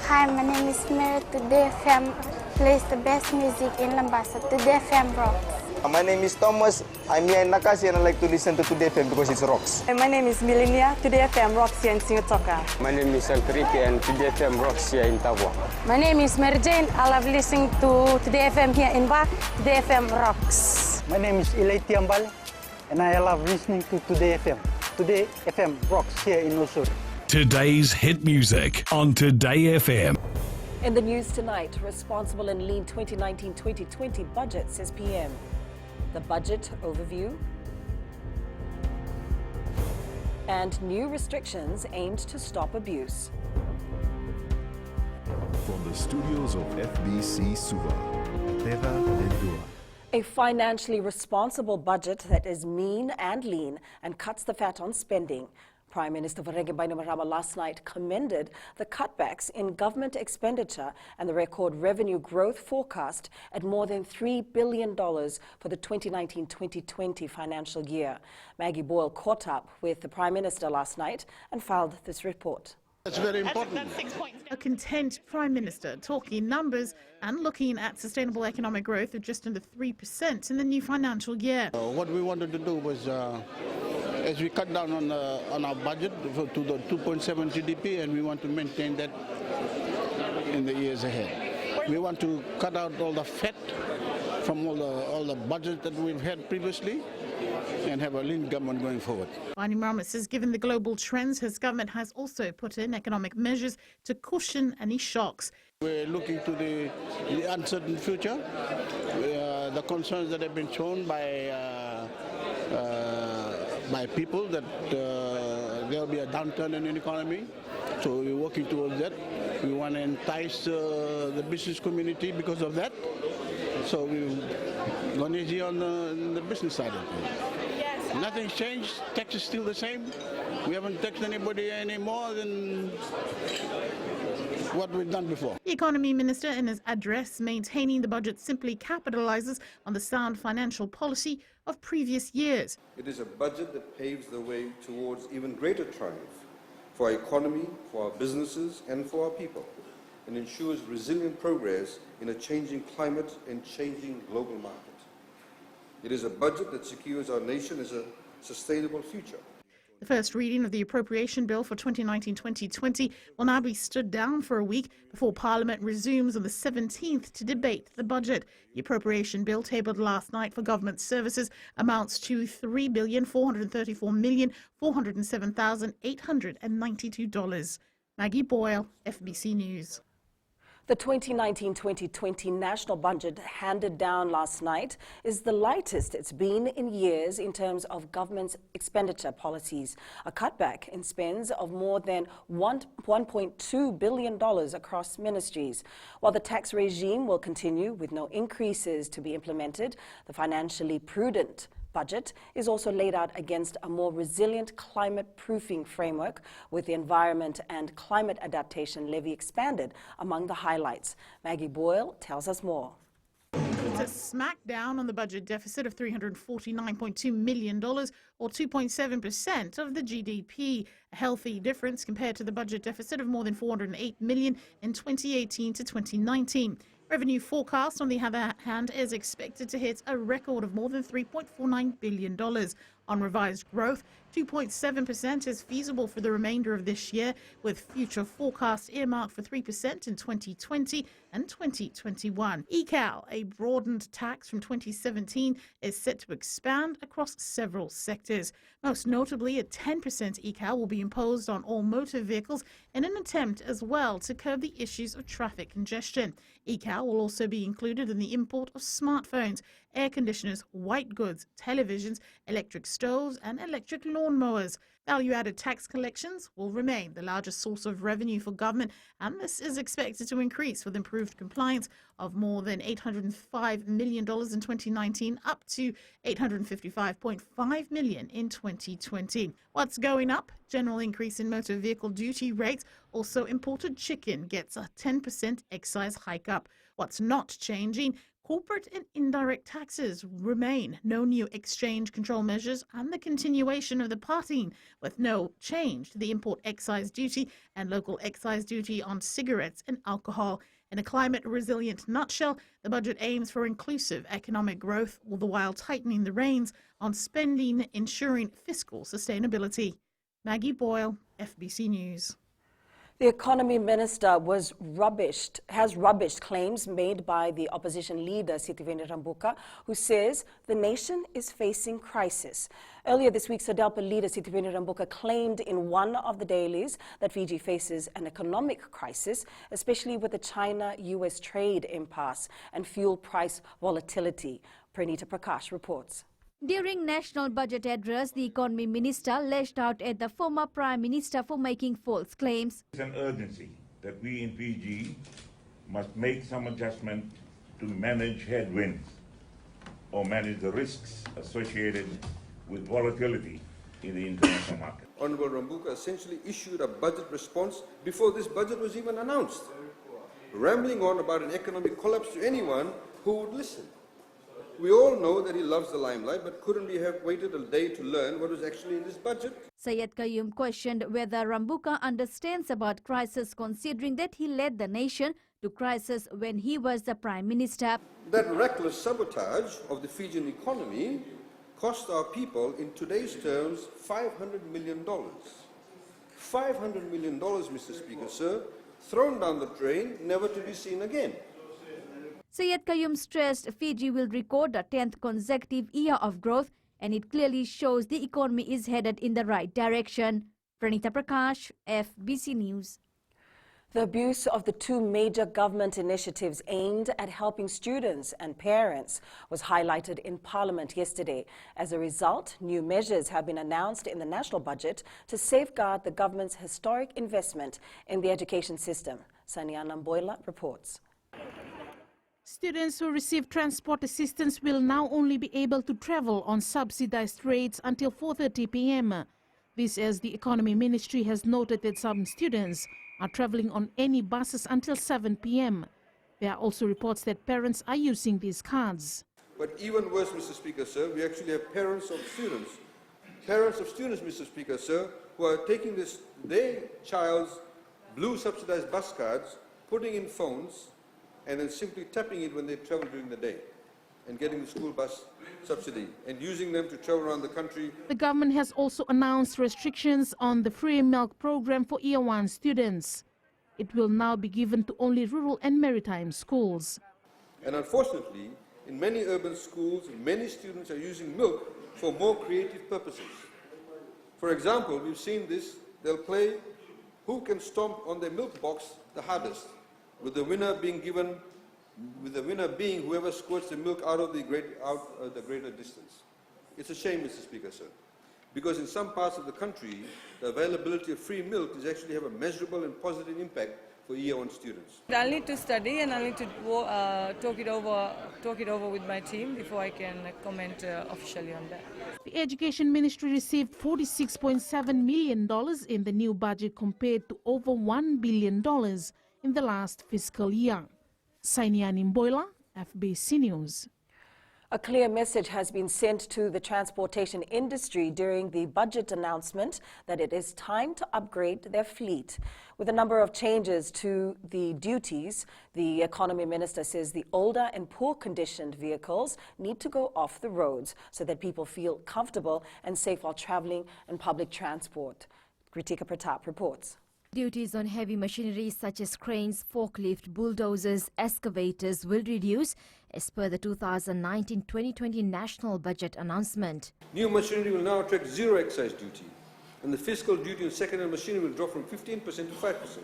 Hi, my name is Mary. Today FM plays the best music in Lambasa. Today FM rocks. My name is Thomas. I'm here in Nakasi and I like to listen to Today FM because it rocks. My name is Milenia. Today FM rocks here in Singotoka. My name is Sankriki and Today FM rocks here in Tabwa. My name is Mary Jane. I love listening to Today FM here in Ba. Today FM rocks. My name is Ilay Tiambal and I love listening to Today FM. Today FM rocks here in Osur. Today's hit music on Today FM. In the news tonight, responsible and lean 2019-2020 budget, says PM. The budget overview and new restrictions aimed to stop abuse. From the studios of FBC Suva, Teva Lendua. A financially responsible budget that is mean and lean and cuts the fat on spending. Prime Minister Vorege Bainimarama last night commended the cutbacks in government expenditure and the record revenue growth forecast at more than $3 billion for the 2019-2020 financial year. Maggie Boyle caught up with the Prime Minister last night and filed this report. That's very important. A content Prime Minister talking numbers and looking at sustainable economic growth of just under 3% in the new financial year. What we wanted to do was, as we cut down on our budget to the 2.7 GDP, and we want to maintain that in the years ahead. We want to cut out all the fat from all the budget that we've had previously and have a lean government going forward. Bainimarama says given the global trends, his government has also put in economic measures to cushion any shocks. We're looking to the uncertain future, the concerns that have been shown by people that there will be a downturn in the economy. So we're working towards that. We want to entice the business community because of that. So we're going easy on the business side of it. Nothing's changed. Tax is still the same. We haven't taxed anybody any more than what we've done before. The Economy Minister in his address maintaining the budget simply capitalizes on the sound financial policy of previous years. It is a budget that paves the way towards even greater triumph for our economy, for our businesses and for our people, and ensures resilient progress in a changing climate and changing global market. It is a budget that secures our nation as a sustainable future. The first reading of the appropriation bill for 2019-2020 will now be stood down for a week before Parliament resumes on the 17th to debate the budget. The appropriation bill tabled last night for government services amounts to $3,434,407,892. Maggie Boyle, FBC News. The 2019-2020 national budget handed down last night is the lightest it's been in years in terms of government's expenditure policies. A cutback in spends of more than $1.2 billion across ministries. While the tax regime will continue with no increases to be implemented, the financially prudent budget is also laid out against a more resilient climate-proofing framework, with the Environment and Climate Adaptation Levy expanded among the highlights. Maggie Boyle tells us more. It's a smackdown on the budget deficit of $349.2 million, or 2.7% of the GDP, a healthy difference compared to the budget deficit of more than $408 million in 2018 to 2019. Revenue forecast, on the other hand, is expected to hit a record of more than $3.49 billion. On revised growth, 2.7% is feasible for the remainder of this year, with future forecasts earmarked for 3% in 2020 and 2021. ECAL, a broadened tax from 2017, is set to expand across several sectors. Most notably, a 10% ECAL will be imposed on all motor vehicles in an attempt as well to curb the issues of traffic congestion. ECAL will also be included in the import of smartphones, air conditioners, white goods, televisions, electric stoves and electric lawnmowers. Value-added tax collections will remain the largest source of revenue for government, and this is expected to increase with improved compliance of more than $805 million in 2019 up to $855.5 million in 2020. What's going up? General increase in motor vehicle duty rates. Also, imported chicken gets a 10% excise hike up. What's not changing? Corporate and indirect taxes remain. No new exchange control measures and the continuation of the parting with no change to the import excise duty and local excise duty on cigarettes and alcohol. In a climate-resilient nutshell, the budget aims for inclusive economic growth, all the while tightening the reins on spending, ensuring fiscal sustainability. Maggie Boyle, FBC News. The economy minister has rubbished claims made by the opposition leader Sitiveni Rabuka, who says the nation is facing crisis. Earlier this week, SODELPA leader Sitiveni Rabuka claimed in one of the dailies that Fiji faces an economic crisis, especially with the China-US trade impasse and fuel price volatility. Pranita Prakash reports. During National Budget Address, the Economy Minister lashed out at the former Prime Minister for making false claims. It's an urgency that we in Fiji must make some adjustment to manage headwinds or manage the risks associated with volatility in the international market. Honourable Rabuka essentially issued a budget response before this budget was even announced, rambling on about an economic collapse to anyone who would listen. We all know that he loves the limelight, but couldn't we have waited a day to learn what was actually in this budget? Syed Qayyum questioned whether Rabuka understands about crisis, considering that he led the nation to crisis when he was the Prime Minister. That reckless sabotage of the Fijian economy cost our people, in today's terms, $500 million. $500 million, Mr. Speaker, sir, thrown down the drain, never to be seen again. Syed Qayyum stressed Fiji will record a 10th consecutive year of growth, and it clearly shows the economy is headed in the right direction. Pranita Prakash, FBC News. The abuse of the two major government initiatives aimed at helping students and parents was highlighted in Parliament yesterday. As a result, new measures have been announced in the national budget to safeguard the government's historic investment in the education system. Saniana Mboila reports. Students who receive transport assistance will now only be able to travel on subsidized rates until 4:30 p.m. This as the Economy Ministry has noted that some students are traveling on any buses until 7 p.m. There are also reports that parents are using these cards. But even worse, Mr. Speaker, sir, we actually have parents of students, Mr. Speaker, sir, who are taking their child's blue subsidized bus cards, putting in phones, and then simply tapping it when they travel during the day and getting the school bus subsidy and using them to travel around the country. The government has also announced restrictions on the free milk program for Year 1 students. It will now be given to only rural and maritime schools. And unfortunately, in many urban schools, many students are using milk for more creative purposes. For example, we've seen this, they'll play who can stomp on their milk box the hardest, with the winner being whoever squirts the milk out of the greater distance. It's a shame, Mr. Speaker, sir, because in some parts of the country, the availability of free milk does actually have a measurable and positive impact for Year 1 students. I'll need to study and I'll need to talk it over with my team before I can comment officially on that. The Education Ministry received $46.7 million in the new budget compared to over $1 billion in the last fiscal year. Sainiani Mboila, FBC News. A clear message has been sent to the transportation industry during the budget announcement that it is time to upgrade their fleet. With a number of changes to the duties, the Economy Minister says the older and poor-conditioned vehicles need to go off the roads so that people feel comfortable and safe while traveling in public transport. Kritika Pratap reports. Duties on heavy machinery such as cranes, forklift, bulldozers, excavators will reduce as per the 2019-2020 National Budget announcement. New machinery will now attract zero excise duty, and the fiscal duty on second-hand machinery will drop from 15% to 5%.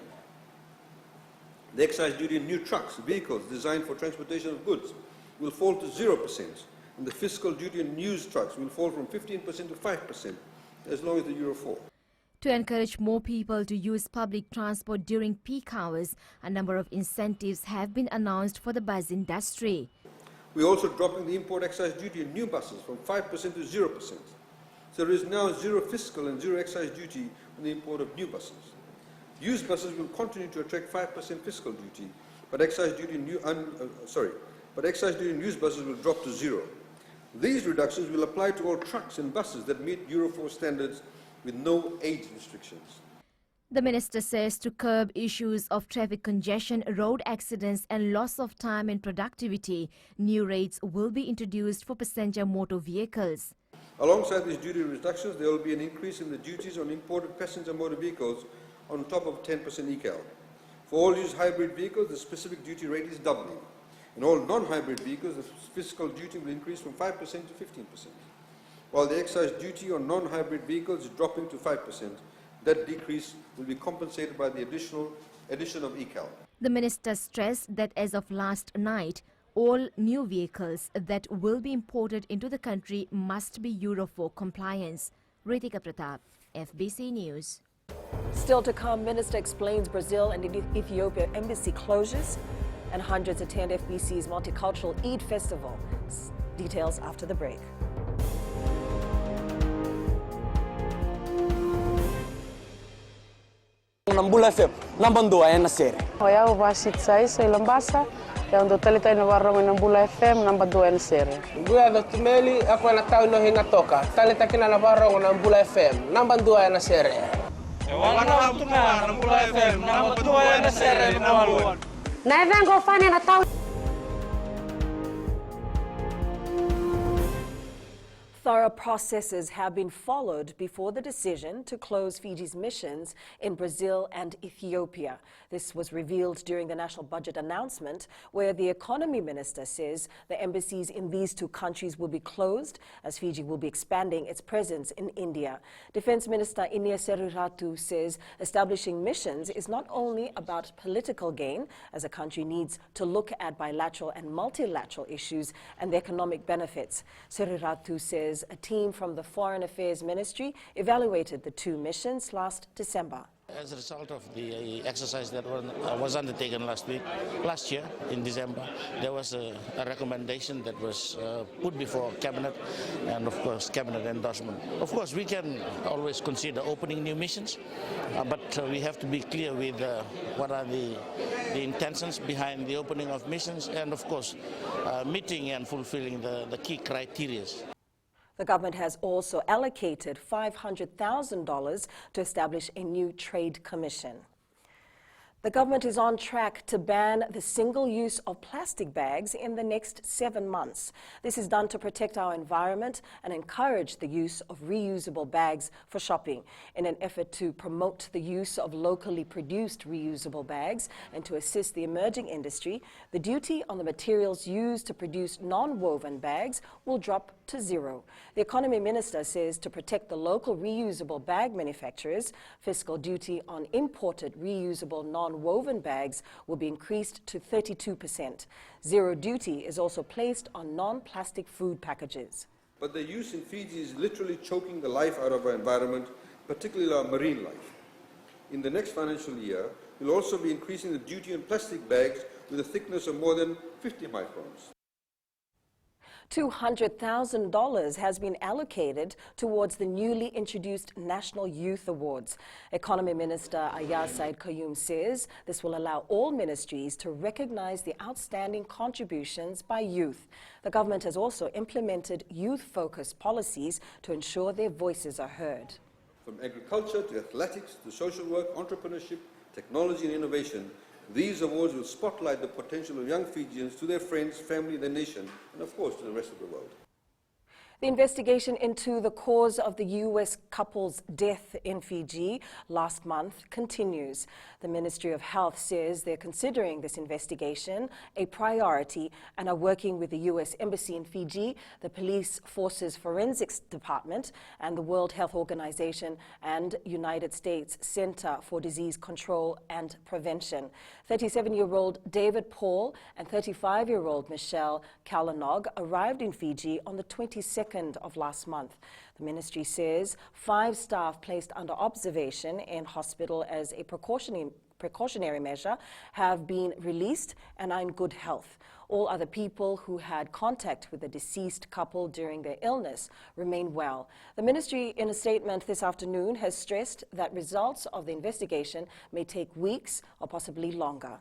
The excise duty on new trucks, vehicles designed for transportation of goods, will fall to 0%, and the fiscal duty on used trucks will fall from 15% to 5%, as long as the Euro 4. To encourage more people to use public transport during peak hours, a number of incentives have been announced for the bus industry. We're also dropping the import excise duty on new buses from 5% to 0%. So there is now zero fiscal and zero excise duty on the import of new buses. Used buses will continue to attract 5% fiscal duty, but excise duty on but excise duty on used buses will drop to zero. These reductions will apply to all trucks and buses that meet Euro 4 standards with no age restrictions. The minister says to curb issues of traffic congestion, road accidents and loss of time and productivity, new rates will be introduced for passenger motor vehicles. Alongside these duty reductions, there will be an increase in the duties on imported passenger motor vehicles on top of 10% ECAL. For all used hybrid vehicles, the specific duty rate is doubling. In all non-hybrid vehicles, the fiscal duty will increase from 5% to 15%, while the excise duty on non-hybrid vehicles is dropping to 5%. That decrease will be compensated by the addition of ECAL. The minister stressed that as of last night, all new vehicles that will be imported into the country must be Euro 4 compliance. Ritika Pratap, FBC News. Still to come, Minister explains Brazil and Ethiopia embassy closures, and hundreds attend FBC's Multicultural Eid Festival. Details after the break. Nambula FM, nambandua ya nasere. Hoya uvasit sai sai lambasa, ya ndo talita ina warro nambula FM nambandua ya nasere. Nguya do tumeli ako na tao no hinga toka. Talita kina na warro nambula FM, nambandua ya nasere. Wana mtuma nambula FM, nambandua ya nasere mwalu. Na evengo fani na tao. Thorough processes have been followed before the decision to close Fiji's missions in Brazil and Ethiopia. This was revealed during the national budget announcement, where the economy minister says the embassies in these two countries will be closed as Fiji will be expanding its presence in India. Defense Minister Inia Seriratu says establishing missions is not only about political gain, as a country needs to look at bilateral and multilateral issues and the economic benefits. Seriratu says a team from the Foreign Affairs Ministry evaluated the two missions last December. As a result of the exercise that was undertaken last year in December, there was a recommendation that was put before Cabinet and, of course, Cabinet endorsement. Of course, we can always consider opening new missions, but we have to be clear with what are the intentions behind the opening of missions and, of course, meeting and fulfilling the key criteria. The government has also allocated $500,000 to establish a new trade commission. The government is on track to ban the single use of plastic bags in the next 7 months. This is done to protect our environment and encourage the use of reusable bags for shopping. In an effort to promote the use of locally produced reusable bags and to assist the emerging industry, the duty on the materials used to produce non-woven bags will drop to zero. The economy minister says to protect the local reusable bag manufacturers, fiscal duty on imported reusable non-woven bags will be increased to 32%. Zero duty is also placed on non-plastic food packages. But their use in Fiji is literally choking the life out of our environment, particularly our marine life. In the next financial year, we'll also be increasing the duty on plastic bags with a thickness of more than 50 microns. $200,000 has been allocated towards the newly introduced National Youth Awards. Economy Minister Ayaz Said Qayyum says this will allow all ministries to recognize the outstanding contributions by youth. The government has also implemented youth-focused policies to ensure their voices are heard. From agriculture to athletics to social work, entrepreneurship, technology and innovation, these awards will spotlight the potential of young Fijians to their friends, family, their nation, and of course to the rest of the world. The investigation into the cause of the U.S. couple's death in Fiji last month continues. The Ministry of Health says they're considering this investigation a priority and are working with the U.S. Embassy in Fiji, the Police Forces Forensics Department, and the World Health Organization and United States Center for Disease Control and Prevention. 37-year-old David Paul and 35-year-old Michelle Kalanog arrived in Fiji on the 22nd of last month. The ministry says 5 staff placed under observation in hospital as a precautionary measure have been released and are in good health. All other people who had contact with the deceased couple during their illness remain well. The ministry, in a statement this afternoon, has stressed that results of the investigation may take weeks or possibly longer.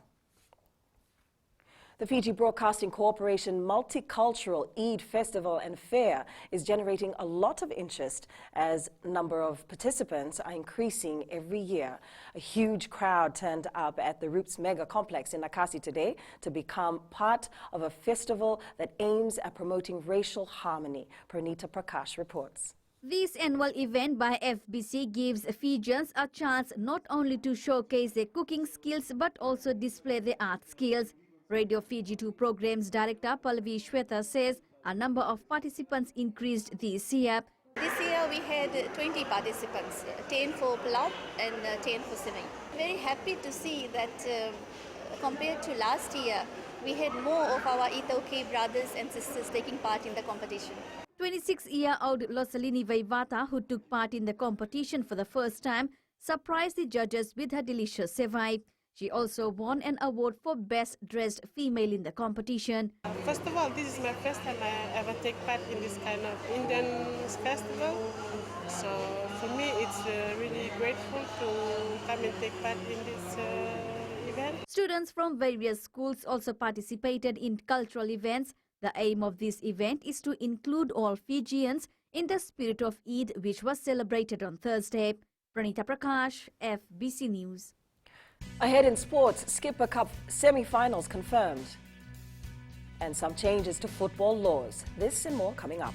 The Fiji Broadcasting Corporation Multicultural Eid Festival and Fair is generating a lot of interest as number of participants are increasing every year. A huge crowd turned up at the Roots Mega Complex in Nakasi today to become part of a festival that aims at promoting racial harmony. Pranita Prakash reports. This annual event by FBC gives Fijians a chance not only to showcase their cooking skills but also display their art skills. Radio Fiji 2 Programs Director Pallavi Shweta says a number of participants increased this year. This year we had 20 participants, 10 for Pulau and 10 for swimming. Very happy to see that compared to last year, we had more of our Itoke brothers and sisters taking part in the competition. 26-year-old Losalini Vaivata, who took part in the competition for the first time, surprised the judges with her delicious sevai. She also won an award for Best Dressed Female in the competition. First of all, this is my first time I ever take part in this kind of Indian festival. So for me, it's really grateful to come and take part in this event. Students from various schools also participated in cultural events. The aim of this event is to include all Fijians in the spirit of Eid, which was celebrated on Thursday. Pranita Prakash, FBC News. Ahead in sports, Skipper Cup semi-finals confirmed. And some changes to football laws. This and more coming up.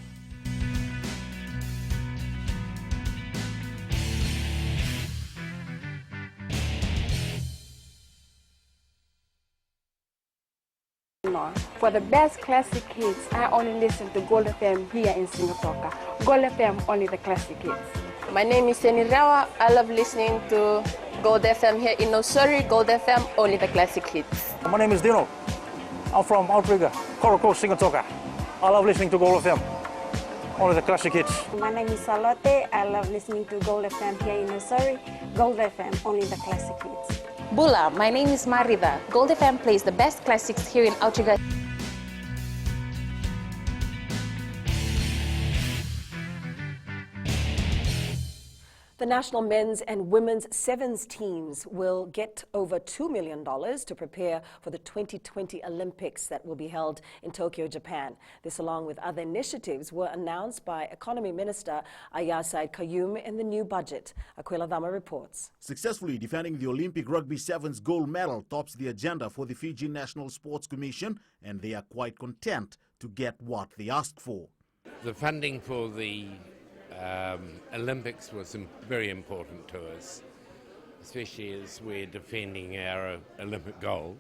For the best classic hits, I only listen to Gold FM here in Singapore. Gold FM, only the classic hits. My name is Seni Rawa. I love listening to Gold FM here in Nosuri. Gold FM, only the classic hits. My name is Dino. I'm from Outrigger, Coral Coast, Singapore. I love listening to Gold FM, only the classic hits. My name is Salote. I love listening to Gold FM here in Nosuri. Gold FM, only the classic hits. Bula, my name is Marida. Gold FM plays the best classics here in Outrigger. The national men's and women's sevens teams will get over $2 million to prepare for the 2020 Olympics that will be held in Tokyo, Japan. This, along with other initiatives, were announced by Economy Minister Ayasaid Kayum in the new budget. Aquila Dama reports. Successfully defending the Olympic Rugby Sevens gold medal tops the agenda for the Fiji National Sports Commission, and they are quite content to get what they asked for. The funding for the Olympics was very important to us, especially as we're defending our Olympic gold,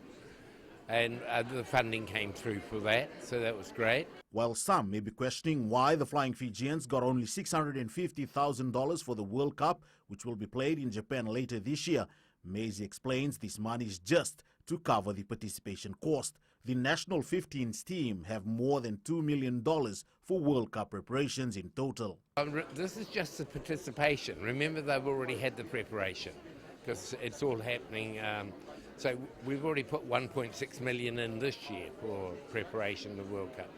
and the funding came through for that, so that was great. While some may be questioning why the Flying Fijians got only $650,000 for the World Cup, which will be played in Japan later this year, Maisie explains this money is just to cover the participation cost. The national 15s team have more than $2 million for World Cup preparations in total. This is just the participation. Remember, they've already had the preparation because it's all happening. So we've already put $1.6 million in this year for preparation of the World Cup.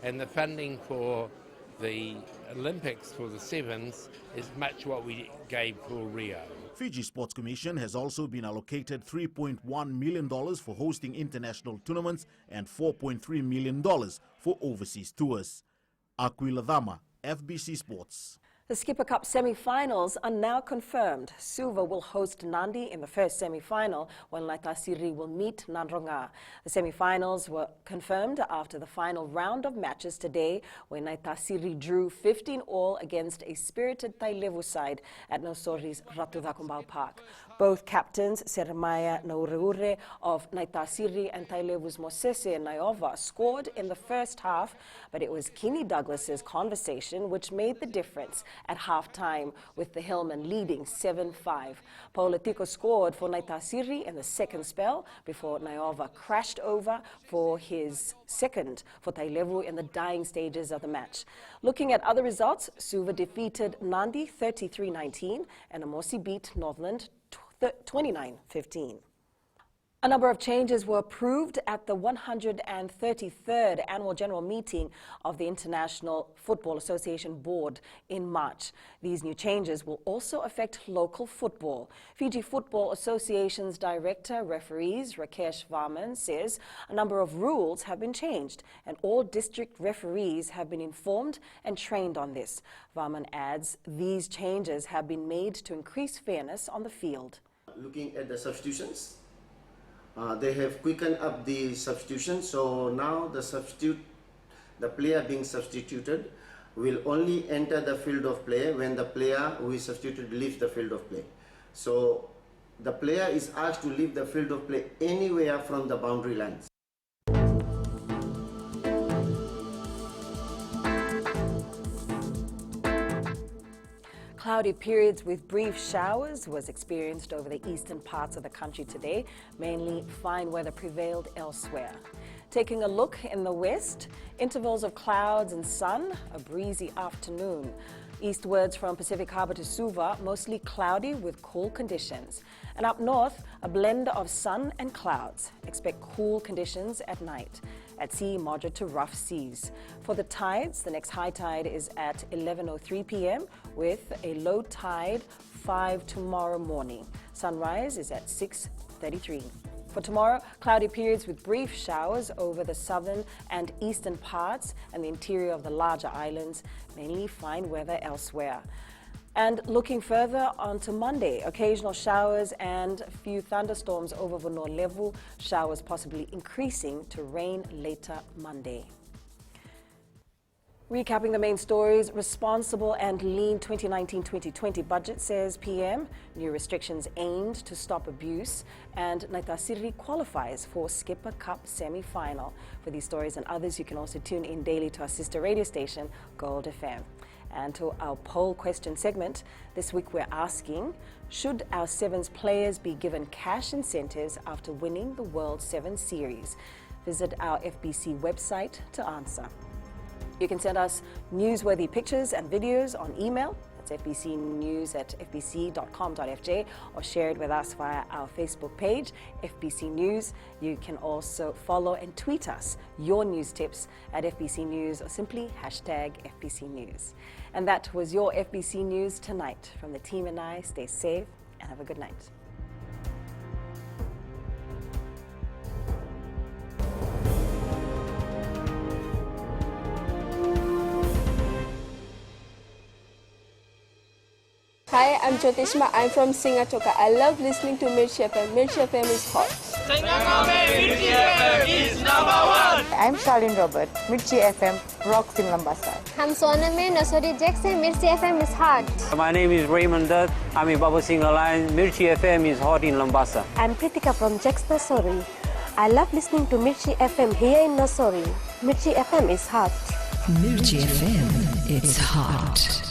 And the funding for the Olympics for the sevens is much what we gave for Rio. Fiji Sports Commission has also been allocated $3.1 million for hosting international tournaments and $4.3 million for overseas tours. Aquila Dama, FBC Sports. The Skipper Cup semi-finals are now confirmed. Suva will host Nandi in the first semi-final, while Naitasiri will meet Nandronga. The semi-finals were confirmed after the final round of matches today, where Naitasiri drew 15-all against a spirited Tailevu side at Nosori's Ratudakumbau Park. Both captains, Seremaya Naureure of Naitasiri and Tailevu's Mosese Naiova, scored in the first half, but it was Kini Douglas's conversation which made the difference at halftime, with the Hillman leading 7-5. Pauletico scored for Naitasiri in the second spell before Naiova crashed over for his second for Tailevu in the dying stages of the match. Looking at other results, Suva defeated Nandi 33-19 and Amosi beat Northland 29-15. A number of changes were approved at the 133rd Annual General Meeting of the International Football Association Board in March. These new changes will also affect local football. Fiji Football Association's Director Referees, Rakesh Varman, says a number of rules have been changed and all district referees have been informed and trained on this. Varman adds these changes have been made to increase fairness on the field. Looking at the substitutions, they have quickened up the substitution, so now the player being substituted will only enter the field of play when the player who is substituted leaves the field of play. So the player is asked to leave the field of play anywhere from the boundary lines. Cloudy periods with brief showers was experienced over the eastern parts of the country today. Mainly fine weather prevailed elsewhere. Taking a look in the west, intervals of clouds and sun, a breezy afternoon. Eastwards from Pacific Harbour to Suva, mostly cloudy with cool conditions. And up north, a blend of sun and clouds. Expect cool conditions at night. At sea, moderate to rough seas. For the tides, the next high tide is at 11:03 p.m. with a low tide 5 tomorrow morning. Sunrise is at 6:33. For tomorrow, cloudy periods with brief showers over the southern and eastern parts and the interior of the larger islands, mainly fine weather elsewhere. And looking further onto Monday, occasional showers and a few thunderstorms over Vunolevu, showers possibly increasing to rain later Monday. Recapping the main stories, responsible and lean 2019-2020 budget, says PM. New restrictions aimed to stop abuse. And Naitasiri qualifies for Skipper Cup semi-final. For these stories and others, you can also tune in daily to our sister radio station, Gold FM. And to our poll question segment, this week we're asking, should our Sevens players be given cash incentives after winning the World Sevens Series? Visit our FBC website to answer. You can send us newsworthy pictures and videos on email. That's fbcnews@fbc.com.fj, or share it with us via our Facebook page, FBC News. You can also follow and tweet us your news tips at FBC News or simply #FBC News. And that was your FBC News tonight. From the team and I, stay safe and have a good night. Hi, I'm Jyotishma. I'm from Singatoka. I love listening to Mirchi FM. Mirchi FM is hot. Mirchi FM is #1. I'm Charlene Robert. Mirchi FM rocks in Lambasa. I'm Soname Nasori Jackson. Mirchi FM is hot. My name is Raymond Dutt. I'm in Baba Singh Alliance. Mirchi FM is hot in Lambasa. I'm Pritika from Jax Nasori. I love listening to Mirchi FM here in Nasori. Mirchi FM is hot. Mirchi FM, it's hot.